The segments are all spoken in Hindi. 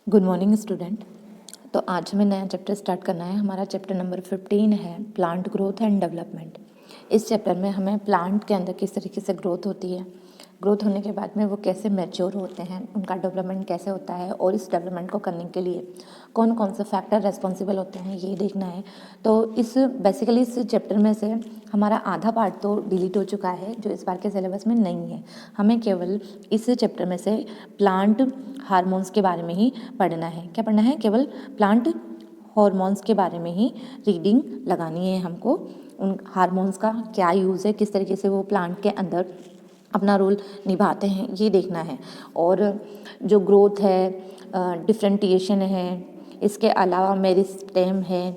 Good morning student. तो आज हमें नया चैप्टर स्टार्ट करना है। हमारा चैप्टर नंबर 15 है प्लांट ग्रोथ एंड डेवलपमेंट। इस चैप्टर में हमें प्लांट के अंदर किस तरीके से ग्रोथ होती है, ग्रोथ होने के बाद में वो कैसे मैच्योर होते हैं, उनका डेवलपमेंट कैसे होता है और इस डेवलपमेंट को करने के लिए कौन कौन से फैक्टर रेस्पॉन्सिबल होते हैं, ये देखना है। तो इस बेसिकली इस चैप्टर में से हमारा आधा पार्ट तो डिलीट हो चुका है जो इस बार के सिलेबस में नहीं है। हमें केवल इस चैप्टर में से प्लांट हार्मोन्स के बारे में ही पढ़ना है। क्या पढ़ना है? केवल प्लांट हार्मोन्स के बारे में ही रीडिंग लगानी है हमको। उन हार्मोन्स का क्या यूज़ है, किस तरीके से वो प्लांट के अंदर अपना रोल निभाते हैं, ये देखना है। और जो ग्रोथ है, डिफरेंटिएशन है, इसके अलावा मेरिस्टेम है,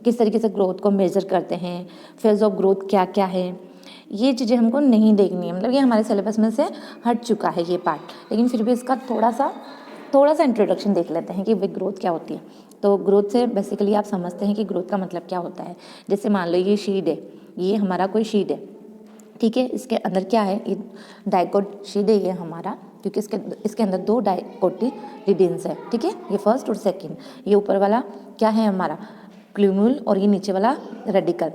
किस तरीके से ग्रोथ को मेजर करते हैं, फेज ऑफ ग्रोथ क्या क्या है, ये चीज़ें हमको नहीं देखनी है। मतलब ये हमारे सिलेबस में से हट चुका है ये पार्ट, लेकिन फिर भी इसका थोड़ा सा इंट्रोडक्शन देख लेते हैं कि वे ग्रोथ क्या होती है। तो ग्रोथ से बेसिकली आप समझते हैं कि ग्रोथ का मतलब क्या होता है। जैसे मान लो ये शीट है, ये हमारा कोई शीट है, ठीक है। इसके अंदर क्या है? ये डाइकोट शीट है ये हमारा, क्योंकि इसके अंदर 2 डाइकोटिलिडीन्स है, ठीक है। ये फर्स्ट और सेकंड। ये ऊपर वाला क्या है हमारा? क्ल्यूम्यूल, और ये नीचे वाला रेडिकल,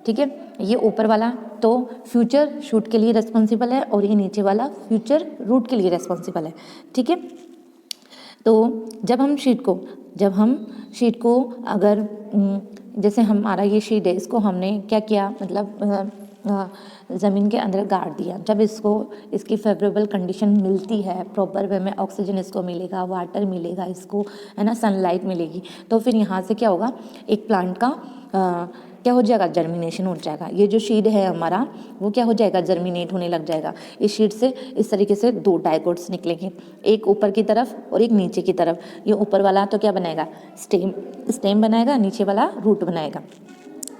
ठीक है। ये ऊपर वाला तो फ्यूचर शूट के लिए रिस्पॉन्सिबल है और ये नीचे वाला फ्यूचर रूट के लिए रिस्पॉन्सिबल है, ठीक है। तो जब हम शीट को अगर जैसे हमारा ये शीट है, इसको हमने क्या किया, मतलब ज़मीन के अंदर गाड़ दिया। जब इसकी फेवरेबल कंडीशन मिलती है, प्रॉपर वे में ऑक्सीजन इसको मिलेगा, वाटर मिलेगा इसको, है ना, सनलाइट मिलेगी, तो फिर यहाँ से क्या होगा, एक प्लांट का क्या हो जाएगा? जर्मिनेशन हो जाएगा। ये जो शीड है हमारा वो क्या हो जाएगा? जर्मिनेट होने लग जाएगा। इस शीड से इस तरीके से 2 डाइकोट्स निकलेंगे, एक ऊपर की तरफ और एक नीचे की तरफ। ये ऊपर वाला तो क्या बनाएगा? स्टेम बनाएगा, नीचे वाला रूट बनाएगा,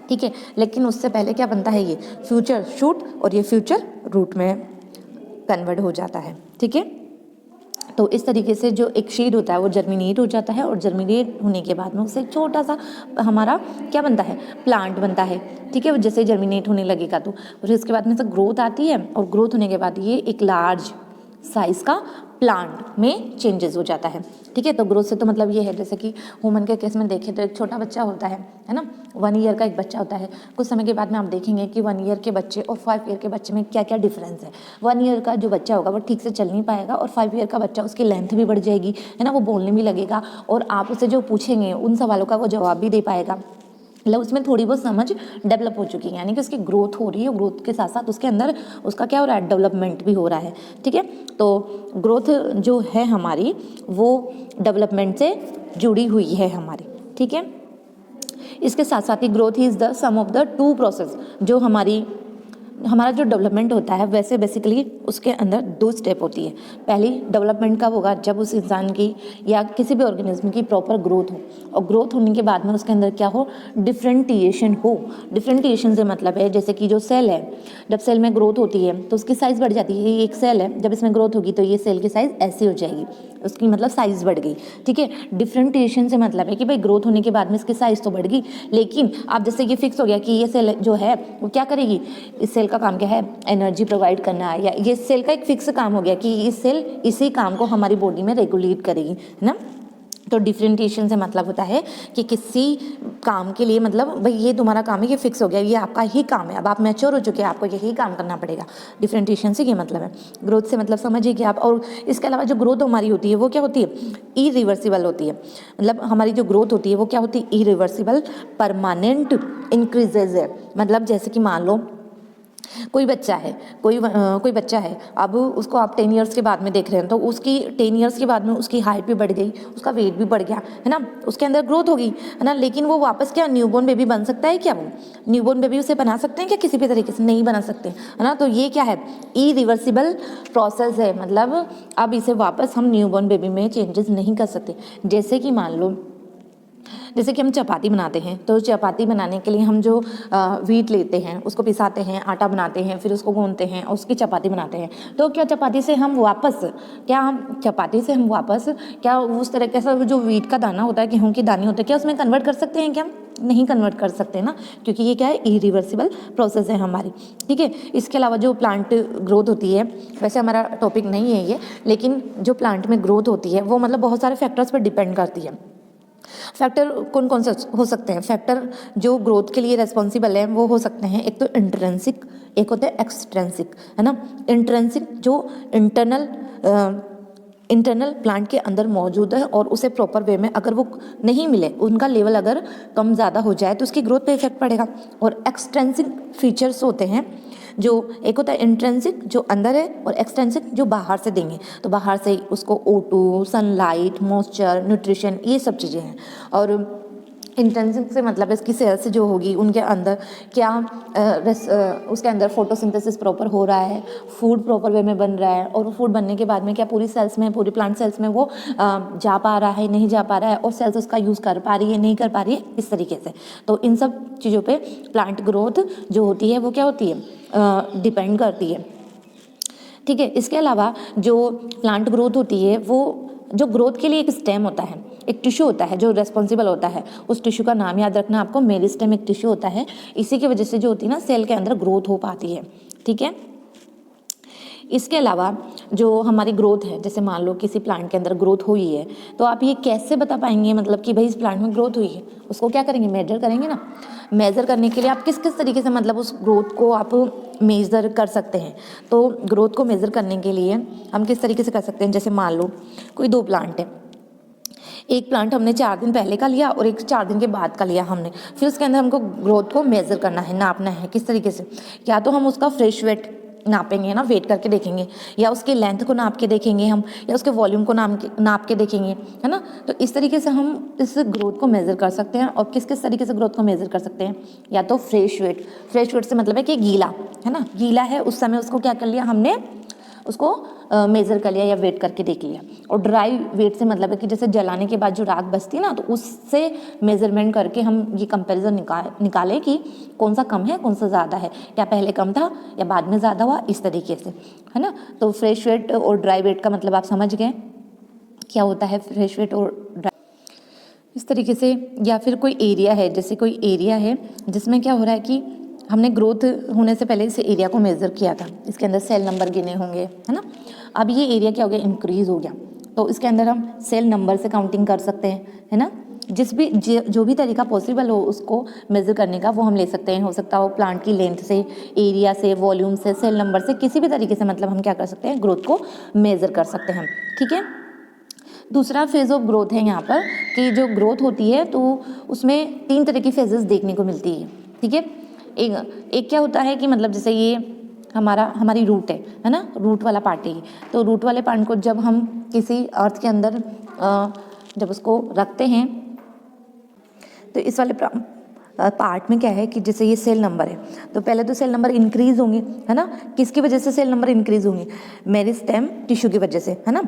ठीक है। लेकिन उससे पहले क्या बनता है? ये फ्यूचर शूट और ये फ्यूचर रूट में कन्वर्ट हो जाता है, ठीक है। तो इस तरीके से जो एक शीड होता है वो जर्मिनेट हो जाता है, और जर्मिनेट होने के बाद में उससे एक छोटा सा हमारा क्या बनता है? प्लांट बनता है, ठीक है। जैसे जर्मिनेट होने लगेगा तो फिर इसके बाद में से ग्रोथ आती है, और ग्रोथ होने के बाद ये एक लार्ज साइज का प्लांट में चेंजेस हो जाता है, ठीक है। तो ग्रोथ से तो मतलब ये है, जैसे कि ह्यूमन के केस में देखें तो एक छोटा बच्चा होता है ना, 1 ईयर का एक बच्चा होता है। कुछ समय के बाद में आप देखेंगे कि 1 ईयर के बच्चे और 5 ईयर के बच्चे में क्या क्या डिफरेंस है। 1 ईयर का जो बच्चा होगा वो ठीक से चल नहीं पाएगा, और 5 ईयर का बच्चा, उसकी लेंथ भी बढ़ जाएगी, है ना, वो बोलने भी लगेगा, और आप उसे जो पूछेंगे उन सवालों का वो जवाब भी दे पाएगा। मतलब उसमें थोड़ी बहुत समझ डेवलप हो चुकी है, यानी कि उसकी ग्रोथ हो रही है, ग्रोथ के साथ साथ उसके अंदर उसका क्या हो रहा है? डेवलपमेंट भी हो रहा है, ठीक है। तो ग्रोथ जो है हमारी वो डेवलपमेंट से जुड़ी हुई है हमारी, ठीक है। इसके साथ साथ ही growth is the sum of the 2 process. जो हमारा जो डेवलपमेंट होता है, वैसे बेसिकली उसके अंदर 2 स्टेप होती है। पहली डेवलपमेंट कब होगा? जब उस इंसान की या किसी भी ऑर्गेनिज्म की प्रॉपर ग्रोथ हो, और ग्रोथ होने के बाद में उसके अंदर क्या हो? डिफरेंटिएशन हो। डिफरेंटिएशन से मतलब है, जैसे कि जो सेल है, जब सेल में ग्रोथ होती है तो उसकी साइज़ बढ़ जाती है। ये एक सेल है, जब इसमें ग्रोथ होगी तो ये सेल की साइज़ ऐसी हो जाएगी, उसकी मतलब साइज़ बढ़ गई, ठीक है। डिफरेंटिएशन से मतलब है कि भाई ग्रोथ होने के बाद में इसकी साइज़ तो बढ़ गई, लेकिन अब जैसे ये फिक्स हो गया कि ये सेल जो है वो क्या करेगी, इस सेल का काम क्या है? एनर्जी प्रोवाइड करना है, या ये सेल का एक फिक्स काम हो गया कि इस सेल इसी काम को हमारी बॉडी में रेगुलेट करेगी, है ना। तो डिफरेंटिएशन से मतलब होता है कि किसी काम के लिए, मतलब भाई ये तुम्हारा काम है, ये फिक्स हो गया, ये आपका ही काम है, अब आप मैच्योर हो चुके हैं, आपको यही काम करना पड़ेगा। डिफरेंटिएशन से ये मतलब है। ग्रोथ से मतलब समझिए कि आप, और इसके अलावा जो ग्रोथ हमारी होती है वो क्या होती है? इरिवर्सिबल होती है। मतलब हमारी जो ग्रोथ होती है वो क्या होती है? इरिवर्सिबल, परमानेंट इंक्रीजेज है। मतलब जैसे कि मान लो कोई बच्चा है, कोई बच्चा है, अब उसको आप 10 ईयर्स के बाद में देख रहे हैं, तो उसकी 10 ईयर्स के बाद में उसकी हाइट भी बढ़ गई, उसका वेट भी बढ़ गया, है ना, उसके अंदर ग्रोथ होगी, है ना। लेकिन वो वापस क्या न्यूबॉर्न बेबी बन सकता है क्या? वो न्यूबॉर्न बेबी उसे बना सकते हैं क्या? किसी भी तरीके से नहीं बना सकते, है ना। तो ये क्या है? इरिवर्सिबल प्रोसेस है। मतलब अब इसे वापस हम न्यूबॉर्न बेबी में चेंजेस नहीं कर सकते। जैसे कि मान लो जैसे कि हम चपाती बनाते हैं, तो चपाती बनाने के लिए हम जो व्हीट लेते हैं उसको पिसाते हैं, आटा बनाते हैं, फिर उसको गूंथते हैं और उसकी चपाती बनाते हैं। तो क्या चपाती से हम वापस क्या उस तरह का जो व्हीट का दाना होता है, गेहूं की दाने होते हैं, क्या उसमें कन्वर्ट कर सकते हैं? क्या नहीं कन्वर्ट कर सकते ना, क्योंकि ये क्या है, इरिवर्सिबल प्रोसेस है हमारी। ठीक है। इसके अलावा जो प्लांट ग्रोथ होती है, वैसे हमारा टॉपिक नहीं है ये, लेकिन जो प्लांट में ग्रोथ होती है वो मतलब बहुत सारे फैक्टर्स पर डिपेंड करती है। फैक्टर कौन कौन से हो सकते हैं? फैक्टर जो ग्रोथ के लिए रेस्पॉन्सिबल है वो हो सकते हैं, एक तो इंट्रिंसिक, एक होता है एक्सट्रिंसिक, है ना। इंट्रिंसिक जो इंटरनल प्लांट के अंदर मौजूद है और उसे प्रॉपर वे में अगर वो नहीं मिले, उनका लेवल अगर कम ज़्यादा हो जाए तो उसकी ग्रोथ पे इफेक्ट पड़ेगा। और एक्सट्रिंसिक फीचर्स होते हैं, जो एक होता है इंट्रिंसिक जो अंदर है, और एक्सट्रिंसिक जो बाहर से देंगे, तो बाहर से उसको O2, सनलाइट, मॉइस्चर, न्यूट्रिशन, ये सब चीज़ें हैं। और इंट्रिंसिक से मतलब इसकी सेल्स जो होगी उनके अंदर क्या उसके अंदर फोटोसिंथेसिस प्रॉपर हो रहा है, फूड प्रॉपर वे में बन रहा है, और फूड बनने के बाद में क्या पूरी प्लांट सेल्स में वो जा पा रहा है, नहीं जा पा रहा है, और सेल्स उसका यूज़ कर पा रही है, नहीं कर पा रही है, इस तरीके से। तो इन सब चीज़ों पे प्लांट ग्रोथ जो होती है वो क्या होती है, डिपेंड करती है। ठीक है। इसके अलावा जो प्लांट ग्रोथ होती है, वो जो ग्रोथ के लिए एक स्टेम होता है, एक टिश्यू होता है जो रेस्पॉन्सिबल होता है, उस टिश्यू का नाम याद रखना आपको, मेरिस्टेम एक टिश्यू होता है। इसी की वजह से जो होती है ना, सेल के अंदर ग्रोथ हो पाती है। ठीक है। इसके अलावा जो हमारी ग्रोथ है, जैसे मान लो किसी प्लांट के अंदर ग्रोथ हुई है, तो आप ये कैसे बता पाएंगे मतलब कि भाई इस प्लांट में ग्रोथ हुई है? उसको क्या करेंगे, मेजर करेंगे ना। मेजर करने के लिए आप किस किस तरीके से मतलब उस ग्रोथ को आप मेजर कर सकते हैं? तो ग्रोथ को मेजर करने के लिए हम किस तरीके से कर सकते हैं, जैसे मान लो कोई 2 प्लांट है, एक प्लांट हमने 4 दिन पहले का लिया और एक 4 दिन के बाद का लिया हमने, फिर उसके अंदर हमको ग्रोथ को मेजर करना है, नापना है। किस तरीके से? या तो हम उसका फ्रेश वेट नापेंगे ना, वेट करके देखेंगे, या उसके लेंथ को नाप के देखेंगे हम, या उसके वॉल्यूम को नाप के देखेंगे, है ना। तो इस तरीके से हम इस ग्रोथ को मेजर कर सकते हैं। और किस किस तरीके से ग्रोथ को मेजर कर सकते हैं? या तो फ्रेश वेट से मतलब है कि गीला है ना, गीला है उस समय उसको क्या कर लिया हमने, उसको मेज़र कर लिया या वेट करके देख लिया। और ड्राई वेट से मतलब है कि जैसे जलाने के बाद जो राख बचती है ना, तो उससे मेज़रमेंट करके हम ये कंपैरिजन निकालें कि कौन सा कम है, कौन सा ज़्यादा है, या पहले कम था या बाद में ज़्यादा हुआ, इस तरीके से, है ना। तो फ्रेश वेट और ड्राई वेट का मतलब आप समझ गए क्या होता है, फ्रेश वेट और ड्राई, इस तरीके से। या फिर कोई एरिया है, जैसे कोई एरिया है जिसमें क्या हो रहा है कि हमने ग्रोथ होने से पहले इस एरिया को मेज़र किया था, इसके अंदर सेल नंबर गिने होंगे, है ना। अब ये एरिया क्या हो गया, इंक्रीज़ हो गया, तो इसके अंदर हम सेल नंबर से काउंटिंग कर सकते हैं, है ना। जो भी तरीका पॉसिबल हो उसको मेज़र करने का वो हम ले सकते हैं। हो सकता हो प्लांट की लेंथ से, एरिया से, वॉल्यूम से, सेल नंबर से, किसी भी तरीके से मतलब हम क्या कर सकते हैं, ग्रोथ को मेज़र कर सकते हैं। ठीक है। दूसरा फेज़ ऑफ ग्रोथ है यहाँ पर कि जो ग्रोथ होती है तो उसमें 3 तरह की फेजेस देखने को मिलती है। ठीक है। एक क्या होता है कि मतलब जैसे ये हमारी रूट है ना, रूट वाला पार्ट है। तो रूट वाले पार्ट को जब हम किसी अर्थ के अंदर जब उसको रखते हैं, तो इस वाले पार्ट में क्या है कि जैसे ये सेल नंबर है, तो पहले तो सेल नंबर इंक्रीज होंगे, है ना। किसकी वजह से सेल नंबर इंक्रीज होंगे? मेरिस्टेम टिश्यू की वजह से, है ना।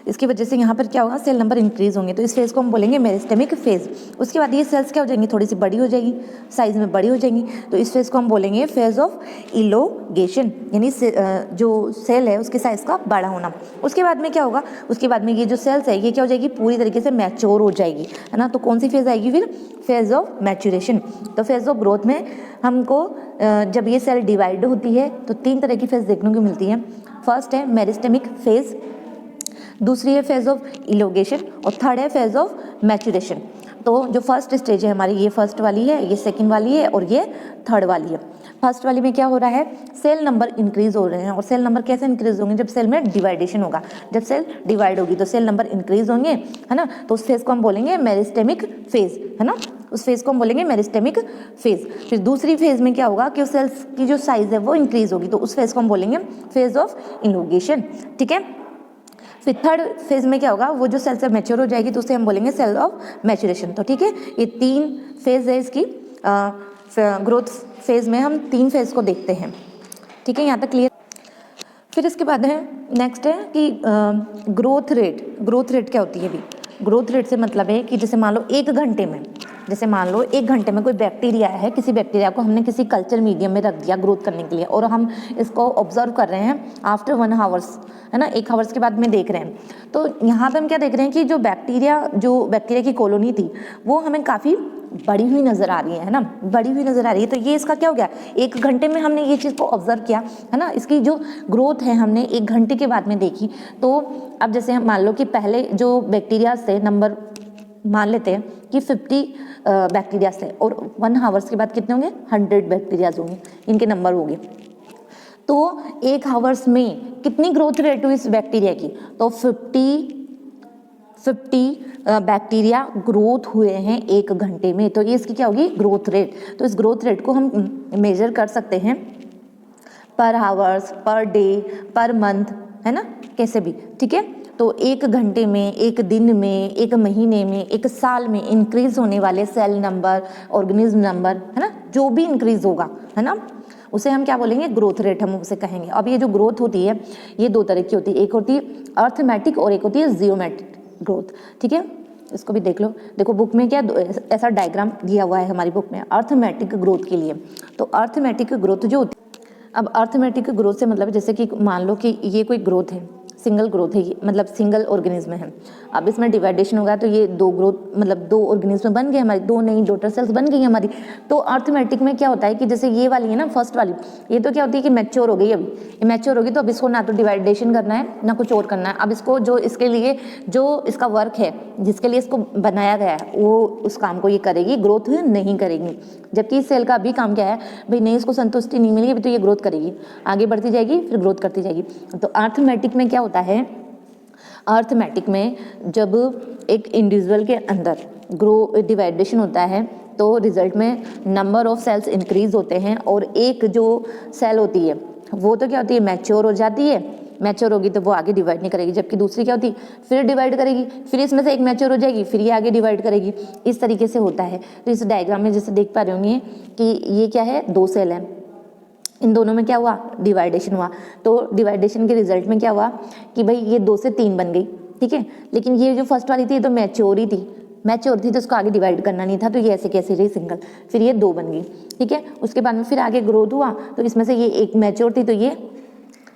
इसकी वजह से यहाँ पर क्या होगा, सेल नंबर इंक्रीज होंगे, तो इस फेज़ को हम बोलेंगे मेरिस्टेमिक फेज़। उसके बाद ये सेल्स क्या हो जाएंगी, थोड़ी सी बड़ी हो जाएगी, साइज में बड़ी हो जाएंगी, तो इस फेज़ को हम बोलेंगे फेज़ ऑफ इलोगेशन, यानी जो सेल है उसके साइज़ का बड़ा होना। उसके बाद में क्या होगा, उसके बाद में ये जो सेल्स है ये क्या हो जाएगी, पूरी तरीके से मैच्योर हो जाएगी, है ना। तो कौन सी फेज़ आएगी फिर, फेज़ ऑफ मैच्योरेशन। तो फेज़ ऑफ ग्रोथ में हमको जब ये सेल डिवाइड होती है तो 3 तरह की फेज़ देखने को मिलती है। फर्स्ट है मेरिस्टेमिक फेज़, दूसरी है फेज़ ऑफ इलोगेशन, और थर्ड है फेज़ ऑफ मैच्योरेशन। तो जो फर्स्ट स्टेज है हमारी, ये फर्स्ट वाली है, ये सेकंड वाली है, और ये थर्ड वाली है। फर्स्ट वाली में क्या हो रहा है, सेल नंबर इंक्रीज हो रहे हैं। और सेल नंबर कैसे इंक्रीज होंगे, जब सेल में डिवाइडेशन होगा, जब सेल डिवाइड होगी तो सेल नंबर इंक्रीज होंगे, है ना। तो उस फेज़ को हम बोलेंगे मेरिस्टेमिक फेज़, है ना। उस फेज़ को हम बोलेंगे मेरिस्टेमिक फेज़। फिर दूसरी फेज़ में क्या होगा कि उस सेल्स की जो साइज़ है वो इंक्रीज होगी, तो उस फेज़ को हम बोलेंगे फेज़ ऑफ इलोगेशन। ठीक है। फिर थर्ड फेज़ में क्या होगा, वो जो सेल से मैच्योर हो जाएगी तो उसे हम बोलेंगे सेल ऑफ मैच्योरेशन। तो ठीक है, ये 3 फेज़ है इसकी ग्रोथ फेज़ में हम 3 फेज़ को देखते हैं। ठीक है, यहाँ तक क्लियर। फिर इसके बाद है नेक्स्ट है कि ग्रोथ रेट क्या होती है। अभी ग्रोथ रेट से मतलब है कि जैसे मान लो 1 घंटे में, जैसे मान लो 1 घंटे में कोई बैक्टीरिया है, किसी बैक्टीरिया को हमने किसी कल्चर मीडियम में रख दिया ग्रोथ करने के लिए, और हम इसको ऑब्जर्व कर रहे हैं आफ्टर 1 आवर्स, है ना, 1 आवर्स के बाद में देख रहे हैं। तो यहाँ पे हम क्या देख रहे हैं कि जो बैक्टीरिया की कॉलोनी थी वो हमें काफ़ी बड़ी हुई नज़र आ रही है ना, बड़ी हुई नज़र आ रही है। तो ये इसका क्या हो गया, 1 घंटे में हमने ये चीज़ को ऑब्जर्व किया, है ना, इसकी जो ग्रोथ है हमने 1 घंटे के बाद में देखी। तो अब जैसे हम मान लो कि पहले जो बैक्टीरिया से नंबर मान लेते हैं कि 50 बैक्टीरिया से, और 1 आवर्स के बाद कितने होंगे, 100 बैक्टीरियाज होंगे, इनके नंबर होंगे। तो 1 आवर्स में कितनी ग्रोथ रेट हुई इस बैक्टीरिया की, तो 50 बैक्टीरिया ग्रोथ हुए हैं 1 घंटे में। तो ये इसकी क्या होगी, ग्रोथ रेट। तो इस ग्रोथ रेट को हम मेजर कर सकते हैं पर hours, per day, per month, है ना, कैसे भी, ठीक है। तो 1 घंटे में, 1 दिन में, 1 महीने में, 1 साल में इंक्रीज होने वाले सेल नंबर, ऑर्गेनिज्म नंबर, है ना, जो भी इंक्रीज होगा, है ना, उसे हम क्या बोलेंगे, ग्रोथ रेट हम उसे कहेंगे। अब ये जो ग्रोथ होती है ये 2 तरह की होती है, एक होती है अर्थमेटिक और एक होती है जियोमेट्रिक ग्रोथ, ठीक है। इसको भी देख लो, देखो बुक में क्या ऐसा डायग्राम दिया हुआ है हमारी बुक में अर्थमेटिक ग्रोथ के लिए। तो अर्थमेटिक ग्रोथ जो होती है, अब अर्थमेटिक ग्रोथ से मतलब जैसे कि मान लो कि ये कोई ग्रोथ है, सिंगल ग्रोथ है ये, मतलब सिंगल ऑर्गेनिज्म है। अब इसमें डिवाइडेशन होगा तो ये 2 ग्रोथ, मतलब 2 ऑर्गेनिज्म बन गए हमारी, 2 नई डॉटर सेल्स बन गई हमारी। तो अर्थमेटिक में क्या होता है कि जैसे ये वाली है ना, फर्स्ट वाली, ये तो क्या होती है कि मैच्योर हो गई, अभी ये मैच्योर होगी, तो अब इसको ना तो डिवाइडेशन करना है ना कुछ और करना है। अब इसको जो इसके लिए जो इसका वर्क है, जिसके लिए इसको बनाया गया है, वो उस काम को ये करेगी, ग्रोथ नहीं करेगी। जबकि इस सेल का अभी काम क्या है भाई, नहीं इसको संतुष्टि नहीं मिली अभी तो ये ग्रोथ करेगी, आगे बढ़ती जाएगी, फिर ग्रोथ करती जाएगी। तो अर्थमेटिक में क्या होता है, अर्थमेटिक में जब एक इंडिविजुअल के अंदर डिवाइडेशन होता है तो रिजल्ट में नंबर ऑफ सेल्स इंक्रीज होते हैं, और एक जो सेल होती है वो तो क्या होती है, मैच्योर हो जाती है, मैच्योर होगी तो वो आगे डिवाइड नहीं करेगी, जबकि दूसरी क्या होती है, फिर डिवाइड करेगी, फिर इसमें से एक मैच्योर हो जाएगी, फिर ये आगे डिवाइड करेगी, इस तरीके से होता है। तो इस डायग्राम में जैसे देख पा रहे होंगे कि ये क्या है, 2 सेल है, इन दोनों में क्या हुआ, डिवाइडेशन हुआ। तो डिवाइडेशन के रिजल्ट में क्या हुआ कि भाई ये 2 से 3 बन गई, ठीक है। लेकिन ये जो फर्स्ट वाली थी ये तो मैच्योर थी तो उसको आगे डिवाइड करना नहीं था, तो ये ऐसे कैसे रही सिंगल, फिर ये 2 बन गई, ठीक है। उसके बाद में फिर आगे ग्रोथ हुआ, तो इसमें से ये एक मैच्योर थी तो ये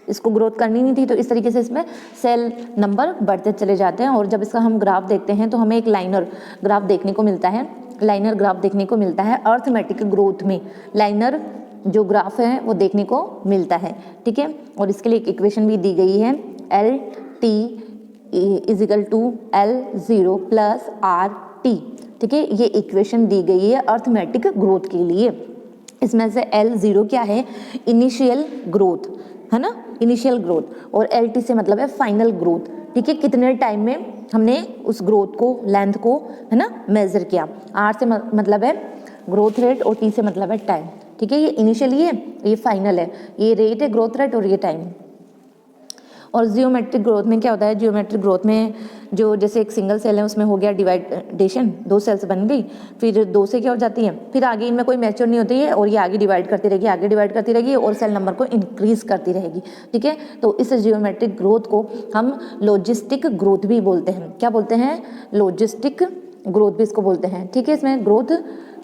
इसको ग्रोथ करनी नहीं थी, तो इस तरीके से इसमें सेल नंबर बढ़ते चले जाते हैं। और जब इसका हम ग्राफ देखते हैं तो हमें एक लाइनर ग्राफ देखने को मिलता है, लाइनर ग्राफ देखने को मिलता है अर्थमेटिक ग्रोथ में, लाइनर जो ग्राफ है वो देखने को मिलता है, ठीक है। और इसके लिए एक इक्वेशन भी दी गई है, LT = L0 + RT, ठीक है। ये इक्वेशन दी गई है अर्थमेटिक ग्रोथ के लिए। इसमें से L0 क्या है, इनिशियल ग्रोथ, है ना, इनिशियल ग्रोथ, और LT से मतलब है फाइनल ग्रोथ, ठीक है, कितने टाइम में हमने उस ग्रोथ को, लेंथ को, है ना, मेजर किया। R से मतलब है ग्रोथ रेट और T से मतलब है टाइम, ठीक है। ये इनिशियली है, ये फाइनल है, ये रेट है ग्रोथ रेट और ये टाइम। और जियोमेट्रिक ग्रोथ में क्या होता है, जियोमेट्रिक ग्रोथ में जो जैसे एक सिंगल सेल है उसमें हो गया डिवाइडेशन, 2 सेल्स बन गई, फिर 2 से क्या हो जाती है, फिर आगे इनमें कोई मैच्योर नहीं होती है और ये आगे डिवाइड करती रहेगी, आगे डिवाइड करती रहेगी और सेल नंबर को इंक्रीज करती रहेगी, ठीक है। तो इस जियोमेट्रिक ग्रोथ को हम लॉजिस्टिक ग्रोथ भी बोलते हैं। क्या बोलते हैं, लॉजिस्टिक ग्रोथ भी इसको बोलते हैं, ठीक है। इसमें ग्रोथ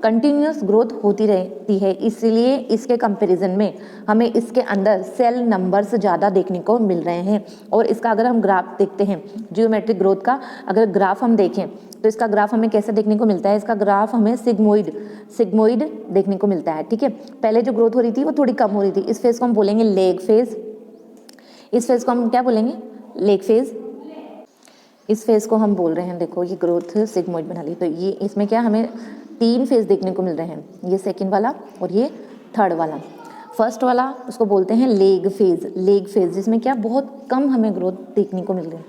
कंटिन्यूस ग्रोथ होती रहती है, इसलिए इसके कंपैरिजन में हमें इसके अंदर सेल नंबर्स ज़्यादा देखने को मिल रहे हैं। और इसका अगर हम ग्राफ देखते हैं, जियोमेट्रिक ग्रोथ का अगर ग्राफ हम देखें तो इसका ग्राफ हमें कैसे देखने को मिलता है, इसका ग्राफ हमें सिग्मोइड देखने को मिलता है, ठीक है। पहले जो ग्रोथ हो रही थी वो थोड़ी कम हो रही थी, इस फेज को हम बोलेंगे लेग फेज, इस फेज को हम क्या बोलेंगे, लेग फेज, इस फेज को हम बोल रहे हैं, देखो ये ग्रोथ सिग्मोइड बना ली। तो ये इसमें क्या हमें 3 फेज देखने को मिल रहे हैं, ये सेकंड वाला और ये थर्ड वाला। फर्स्ट वाला उसको बोलते हैं लेग फेज, जिसमें क्या बहुत कम हमें ग्रोथ देखने को मिल रही है।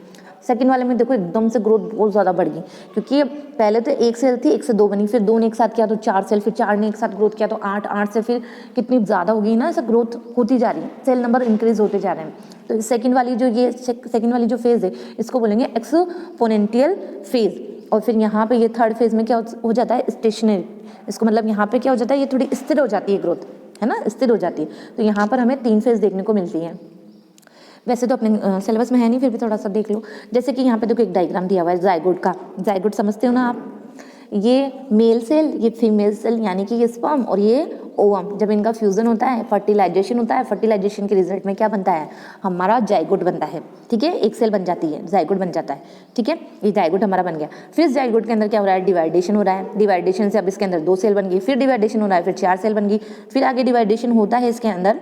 सेकंड वाले में देखो एकदम से ग्रोथ बहुत ज़्यादा बढ़ गई, क्योंकि पहले तो 1 सेल थी, 1 से 2 बनी, फिर 2 ने एक साथ किया तो 4 सेल, फिर 4 ने एक साथ ग्रोथ किया तो 8, 8 से फिर कितनी ज़्यादा हो गई ना, ऐसा ग्रोथ होती जा रही है, सेल नंबर इंक्रीज होते जा रहे हैं। तो सेकंड वाली जो फेज़ है इसको बोलेंगे एक्सपोनेंशियल फेज़। और फिर यहाँ पे ये थर्ड फेज़ में क्या हो जाता है, स्टेशनरी, इसको मतलब यहाँ पे क्या हो जाता है, ये थोड़ी स्थिर हो जाती है ग्रोथ, है ना, स्थिर हो जाती है। तो यहाँ पर हमें 3 फेज़ देखने को मिलती है। वैसे तो अपने सिलेबस में है नहीं, फिर भी थोड़ा सा देख लो। जैसे कि यहाँ पे देखो एक डायग्राम दिया हुआ है जाइगोट का। जाइगोट समझते हो ना आप, ये मेल सेल, ये फीमेल सेल, यानी कि ये स्पर्म और ये ओवम, जब इनका फ्यूजन होता है, फर्टिलाइजेशन होता है, फर्टिलाइजेशन के रिजल्ट में क्या बनता है, हमारा जाइगोट बनता है। ठीक है, एक सेल बन जाती है, जाइगोट बन जाता है। ठीक है, ये जाइगोट हमारा बन गया। फिर जाइगोट के अंदर क्या हो रहा है, डिवाइडेशन हो रहा है। डिवाइडेशन से अब इसके अंदर 2 सेल बन गई, फिर डिवाइडेशन हो रहा है, फिर 4 सेल बन गई, फिर आगे डिवाइडेशन होता है इसके अंदर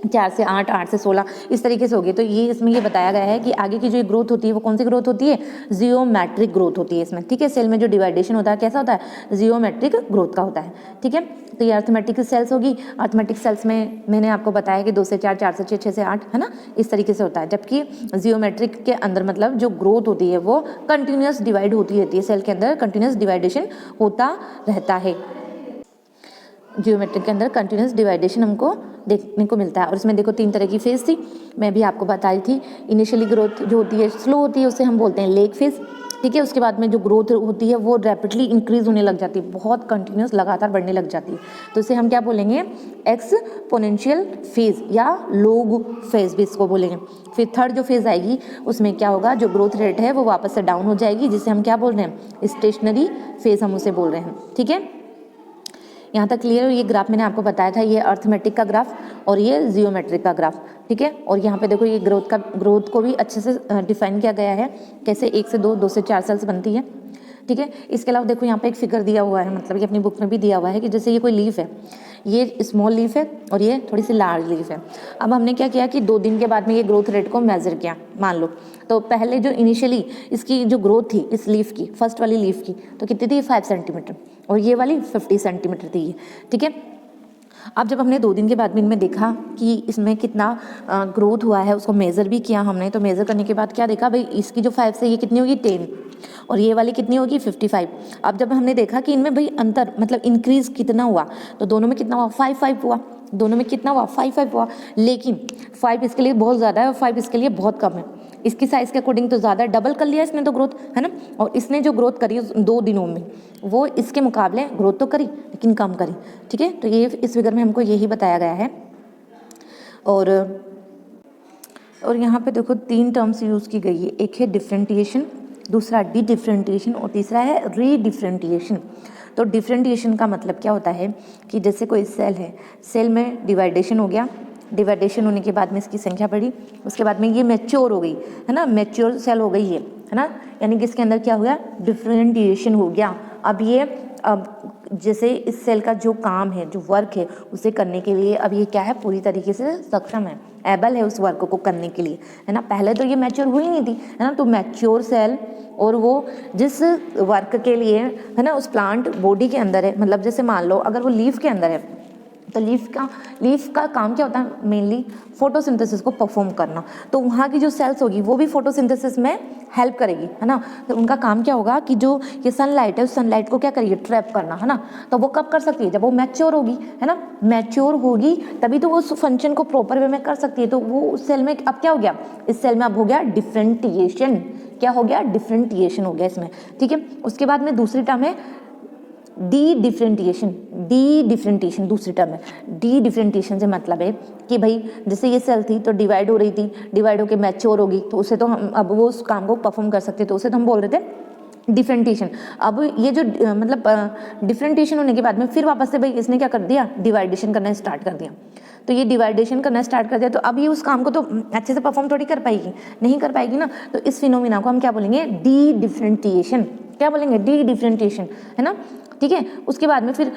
4 से 8, 8 से 16, इस तरीके से होगी। तो ये इसमें ये बताया गया है कि आगे की जो ग्रोथ होती है वो कौन सी ग्रोथ होती है, जियोमेट्रिक ग्रोथ होती है इसमें। ठीक है, सेल में जो डिवाइडेशन होता है कैसा होता है, जियोमेट्रिक ग्रोथ का होता है। ठीक है, तो ये अर्थमेटिक सेल्स होगी। अर्थमेटिक सेल्स में मैंने आपको बताया कि 2 से 4, 4 से 6, 6 से 8, है ना, इस तरीके से होता है। जबकि जियोमेट्रिक के अंदर मतलब जो ग्रोथ होती है वो कंटिन्यूस डिवाइड होती रहती है, सेल के अंदर कंटिन्यूस डिवाइडेशन होता रहता है। जियोमेट्रिक के अंदर कंटिन्यूस डिवाइडेशन हमको देखने को मिलता है। और इसमें देखो 3 तरह की फेज थी, मैं भी आपको बताई थी। इनिशियली ग्रोथ जो होती है स्लो होती है, उसे हम बोलते हैं लेग फेज। ठीक है, उसके बाद में जो ग्रोथ होती है वो रैपिडली इंक्रीज होने लग जाती है, बहुत कंटिन्यूस लगातार बढ़ने लग जाती है, तो इसे हम क्या बोलेंगे, एक्सपोनेंशियल फेज या लोग फेज भी इसको बोलेंगे। फिर थर्ड जो फेज आएगी उसमें क्या होगा, जो ग्रोथ रेट है वो वापस से डाउन हो जाएगी, जिसे हम क्या बोल रहे हैं, स्टेशनरी फेज हम उसे बोल रहे हैं। ठीक है, यहाँ तक क्लियर हो। ये ग्राफ मैंने आपको बताया था, ये अर्थमेटिक का ग्राफ और ये जियोमेट्रिक का ग्राफ। ठीक है, और यहाँ पे देखो ये ग्रोथ को भी अच्छे से डिफाइन किया गया है, कैसे 1 से 2, 2 से 4 सेल्स बनती है। ठीक है, इसके अलावा देखो यहाँ पे एक फिगर दिया हुआ है, मतलब ये अपनी बुक में भी दिया हुआ है कि जैसे ये कोई लीफ है, ये स्मॉल लीफ है और ये थोड़ी सी लार्ज लीफ है। अब हमने क्या किया कि 2 दिन के बाद में ये ग्रोथ रेट को मेजर किया, मान लो। तो पहले जो इनिशियली इसकी जो ग्रोथ थी इस लीफ की, फर्स्ट वाली लीफ की, तो कितनी थी, 5 सेंटीमीटर, और ये वाली 50 सेंटीमीटर थी ये। ठीक है, अब जब हमने 2 दिन के बाद में इनमें देखा कि इसमें कितना ग्रोथ हुआ है, उसको मेज़र भी किया हमने। तो मेज़र करने के बाद क्या देखा भाई, इसकी जो 5 से ये कितनी होगी, 10, और ये वाली कितनी होगी, 55। अब जब हमने देखा कि इनमें भाई अंतर मतलब इंक्रीज कितना हुआ, तो दोनों में कितना हुआ, 5 हुआ, दोनों में कितना हुआ, 5 हुआ। लेकिन 5 इसके लिए बहुत ज़्यादा है और 5 इसके लिए बहुत कम है। इसकी साइज़ के अकॉर्डिंग तो ज़्यादा, डबल कर लिया इसने तो ग्रोथ, है ना। और इसने जो ग्रोथ करी 2 दिनों में, वो इसके मुकाबले ग्रोथ तो करी लेकिन कम करी। ठीक है, तो ये इस फिगर में हमको यही बताया गया है। और यहाँ पे देखो 3 टर्म्स यूज़ की गई है, एक है डिफरेंटिएशन, दूसरा डी डिफरेंटिएशन और तीसरा है रीडिफरेंटिएशन। तो डिफरेंटिएशन का मतलब क्या होता है कि जैसे कोई सेल है, सेल में डिवाइडेशन हो गया, डिवाइडेशन होने के बाद में इसकी संख्या बढ़ी, उसके बाद में ये मैच्योर हो गई, है ना, मैच्योर सेल हो गई है ना, यानी कि इसके अंदर क्या हो गया, डिफरेंटिएशन हो गया। अब जैसे इस सेल का जो काम है, जो वर्क है, उसे करने के लिए अब ये क्या है, पूरी तरीके से सक्षम है, एबल है उस वर्क को करने के लिए, है ना। पहले तो ये मैच्योर हुई नहीं थी, है ना। तो मैच्योर सेल और वो जिस वर्क के लिए, है ना, उस प्लांट बॉडी के अंदर है, मतलब जैसे मान लो अगर वो लीफ के अंदर है, तो लीफ का काम क्या होता है, मेनली फोटोसिंथेसिस को परफॉर्म करना। तो वहाँ की जो सेल्स होगी वो भी फोटोसिंथेसिस में हेल्प करेगी, है ना। तो उनका काम क्या होगा कि जो ये सनलाइट है, उस सनलाइट को क्या करेगी, ट्रैप करना, है ना। तो वो कब कर सकती है, जब वो मैच्योर होगी, है ना। मैच्योर होगी तभी तो वो उस फंक्शन को प्रॉपर वे में कर सकती है। तो वो उस सेल में अब क्या हो गया, इस सेल में अब हो गया डिफरेंटिएशन। क्या हो गया, डिफरेंटिएशन हो गया इसमें। ठीक है, उसके बाद में दूसरी टर्म है डी डिफरेंटिएशन। डी डिफरेंटिएशन दूसरी टर्म है। डी डिफरेंटिएशन से मतलब है कि भाई जैसे ये सेल थी तो डिवाइड हो रही थी, डिवाइड होकर मैच्योर होगी, तो उसे तो हम अब वो उस काम को परफॉर्म कर सकते, तो उसे तो हम बोल रहे थे डिफरेंटिएशन। अब ये जो मतलब डिफरेंटिएशन होने के बाद में फिर वापस से भाई इसने क्या कर दिया, डिवाइडेशन करना स्टार्ट कर दिया। तो ये डिवाइडेशन करना स्टार्ट कर दिया, तो अब ये उस काम को तो अच्छे से परफॉर्म थोड़ी कर पाएगी, नहीं कर पाएगी ना। तो इस फिनोमिना को हम क्या बोलेंगे, डी डिफरेंटिएशन। क्या बोलेंगे, डी डिफरेंटिएशन, है ना। ठीक है, उसके बाद में फिर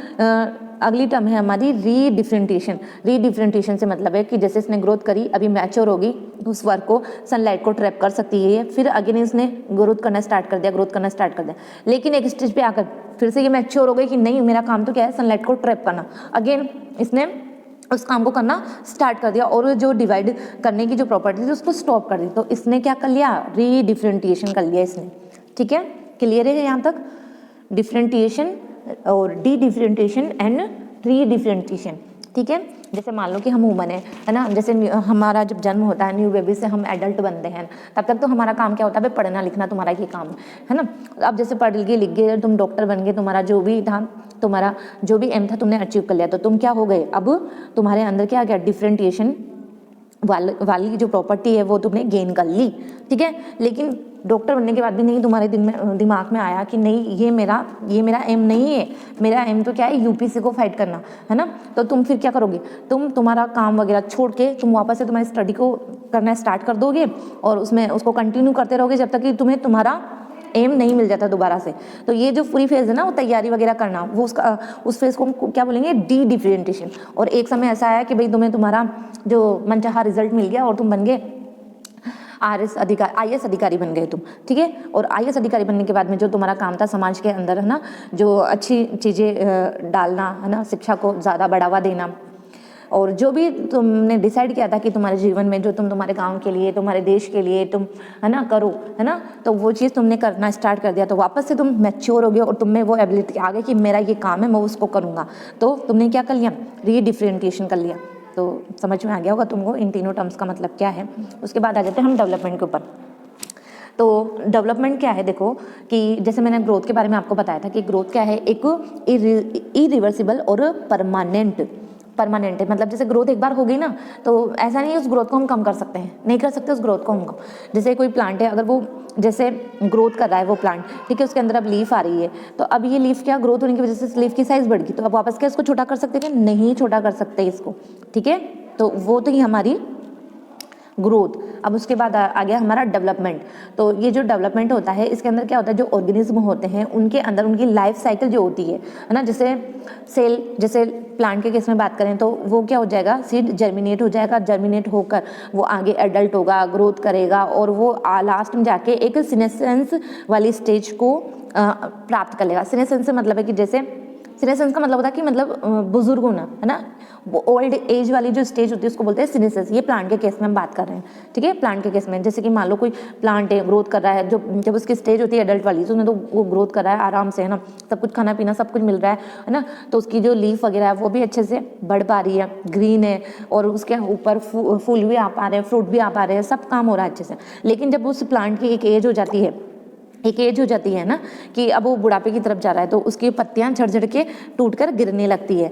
अगली टर्म है हमारी रीडिफरेंटिएशन। रीडिफरेंटिएशन से मतलब है कि जैसे इसने ग्रोथ करी, अभी मैच्योर होगी, उस वर्क को सनलाइट को ट्रैप कर सकती है, फिर अगेन इसने ग्रोथ करना स्टार्ट कर दिया, लेकिन एक स्टेज पे आकर फिर से ये मैच्योर हो गई कि नहीं, मेरा काम तो क्या है, सनलाइट को ट्रैप करना। अगेन इसने उस काम को करना स्टार्ट कर दिया और जो डिवाइड करने की जो प्रॉपर्टी थी उसको स्टॉप कर दी। तो इसने क्या कर लिया, रीडिफरेंटिएशन कर लिया इसने। ठीक है, क्लियर है यहाँ तक, डिफरेंटिएशन और डी डिफरेंटिएशन एंड रीडिफरेंटिएशन। ठीक है, जैसे मान लो कि हम ह्यूमन है ना, जैसे हमारा जब जन्म होता है, न्यू बेबी से हम एडल्ट बनते हैं, तब तक तो हमारा काम क्या होता है, पढ़ना लिखना तुम्हारा ये काम है ना। अब जैसे पढ़ गए लिख गए, तुम डॉक्टर बन गए, तुम्हारा जो भी था, तुम्हारा जो भी एम था तुमने अचीव कर लिया, तो तुम क्या हो गए, अब तुम्हारे अंदर क्या आ गया, डिफरेंटिएशन वाली जो प्रॉपर्टी है वो तुमने गेन कर ली, ठीक है। लेकिन डॉक्टर बनने के बाद भी नहीं तुम्हारे दिमाग में आया कि नहीं ये मेरा एम नहीं है, मेरा एम तो क्या है यूपीएससी को फाइट करना है ना। तो तुम फिर क्या करोगे, तुम्हारा काम वगैरह छोड़ के तुम वापस से तुम्हारी स्टडी को करना स्टार्ट कर दोगे और उसको कंटिन्यू करते रहोगे जब तक कि तुम्हें तुम्हारा एम नहीं मिल जाता दोबारा से। तो ये जो पूरी फेज़ है ना वो तैयारी वगैरह करना, वो उस फेज़ को हम क्या बोलेंगे, डी डिफरेंटेशन। और एक समय ऐसा आया कि भाई तुम्हें तुम्हारा जो मनचाहा रिजल्ट मिल गया और तुम बन गए आईएएस अधिकारी बन गए तुम, ठीक है। और आईएएस अधिकारी बनने के बाद में जो तुम्हारा काम था समाज के अंदर है ना, जो अच्छी चीज़ें डालना है ना, शिक्षा को ज़्यादा बढ़ावा देना, और जो भी तुमने डिसाइड किया था कि तुम्हारे जीवन में जो तुम तुम्हारे गांव के लिए, तुम्हारे देश के लिए तुम है ना करो, है ना, तो वो चीज़ तुमने करना स्टार्ट कर दिया। तो वापस से तुम मैच्योर हो गए और तुम में वो एबिलिटी आ गई कि मेरा ये काम है, मैं उसको करूँगा। तो तुमने क्या कर लिया, रीडिफरेंटिएशन कर लिया। तो समझ में आ गया होगा तुमको इन तीनों टर्म्स का मतलब क्या है। उसके बाद आ जाते हैं हम डेवलपमेंट के ऊपर। तो डेवलपमेंट क्या है, देखो कि जैसे मैंने ग्रोथ के बारे में आपको बताया था कि ग्रोथ क्या है, एक इरिवर्सिबल और परमानेंट है। मतलब जैसे ग्रोथ एक बार हो गई ना, तो ऐसा नहीं है उस ग्रोथ को हम कम कर सकते हैं, नहीं कर सकते उस ग्रोथ को हम। जैसे कोई प्लांट है, अगर वो जैसे ग्रोथ कर रहा है वो प्लांट, ठीक है, उसके अंदर अब लीफ आ रही है, तो अब ये लीफ क्या ग्रोथ होने की वजह से लीफ की साइज बढ़ गई, तो अब वापस क्या इसको छोटा कर सकते हैं, नहीं छोटा कर सकते इसको, ठीक है। तो वो तो ही हमारी ग्रोथ। अब उसके बाद आ गया हमारा डेवलपमेंट। तो ये जो डेवलपमेंट होता है इसके अंदर क्या होता है, जो ऑर्गेनिज्म होते हैं उनके अंदर उनकी लाइफ साइकिल जो होती है ना, जैसे सेल, जैसे प्लांट के केस में बात करें तो वो क्या हो जाएगा, सीड जर्मिनेट हो जाएगा, जर्मिनेट होकर वो आगे एडल्ट होगा, ग्रोथ करेगा और वो लास्ट में जाके एक सीनेसेंस वाली स्टेज को प्राप्त कर लेगा। सीनेसेंस से मतलब है कि जैसे सीनेसेंस का मतलब होता है कि मतलब बुजुर्ग होना, है ना, वो ओल्ड एज वाली जो स्टेज होती है उसको बोलते हैं सीनेसेंस। ये प्लांट के केस में हम बात कर रहे हैं, ठीक है। प्लांट के केस में जैसे कि मान लो कोई प्लांट है, ग्रोथ कर रहा है, जब उसकी स्टेज होती है एडल्ट वाली, तो उसमें तो वो ग्रोथ कर रहा है आराम से, है ना, सब कुछ खाना पीना सब कुछ मिल रहा है ना, तो उसकी जो लीफ वगैरह है वो भी अच्छे से बढ़ पा रही है, ग्रीन है, और उसके ऊपर फूल भी आ पा रहे हैं, फ्रूट भी आ पा रहे हैं, सब काम हो रहा है अच्छे से। लेकिन जब उस प्लांट की एक एज हो जाती है ना, कि अब वो बुढ़ापे की तरफ जा रहा है, तो उसकी पत्तियां झड़ झड़ के टूट कर गिरने लगती है,